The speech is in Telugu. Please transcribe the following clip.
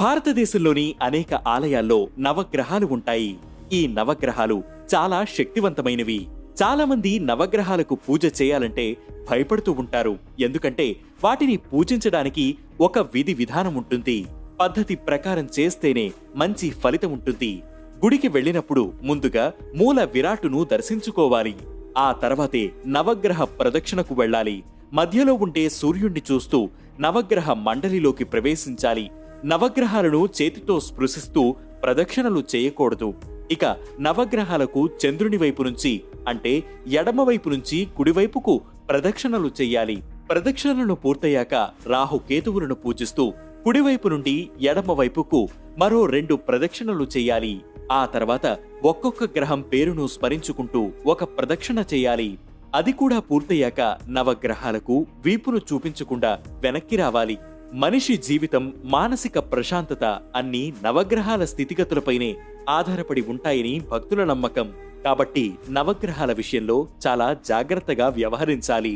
భారతదేశంలోని అనేక ఆలయాల్లో నవగ్రహాలు ఉంటాయి. ఈ నవగ్రహాలు చాలా శక్తివంతమైనవి. చాలా మంది నవగ్రహాలకు పూజ చేయాలంటే భయపడుతూ ఉంటారు. ఎందుకంటే వాటిని పూజించడానికి ఒక విధి విధానం ఉంటుంది. పద్ధతి ప్రకారం చేస్తేనే మంచి ఫలితం ఉంటుంది. గుడికి వెళ్ళినప్పుడు ముందుగా మూల విరాట్టును దర్శించుకోవాలి. ఆ తర్వాతే నవగ్రహ ప్రదక్షిణకు వెళ్ళాలి. మధ్యలో ఉండే సూర్యుణ్ణి చూస్తూ నవగ్రహ మండలిలోకి ప్రవేశించాలి. నవగ్రహాలను చేతితో స్పృశిస్తూ ప్రదక్షిణలు చేయకూడదు. ఇక నవగ్రహాలకు చంద్రుని వైపు నుంచి అంటే ఎడమవైపు నుంచి కుడివైపుకు ప్రదక్షిణలు చెయ్యాలి. ప్రదక్షిణలను పూర్తయ్యాక రాహుకేతువులను పూజిస్తూ కుడివైపు నుండి ఎడమవైపుకు మరో 2 ప్రదక్షిణలు చెయ్యాలి. ఆ తర్వాత ఒక్కొక్క గ్రహం పేరును స్మరించుకుంటూ ఒక ప్రదక్షిణ చెయ్యాలి. అది కూడా పూర్తయ్యాక నవగ్రహాలకు వీపును చూపించకుండా వెనక్కి రావాలి. మనిషి జీవితం, మానసిక ప్రశాంతత అన్నీ నవగ్రహాల స్థితిగతులపైనే ఆధారపడి ఉంటాయని భక్తుల నమ్మకం. కాబట్టి నవగ్రహాల విషయంలో చాలా జాగ్రత్తగా వ్యవహరించాలి.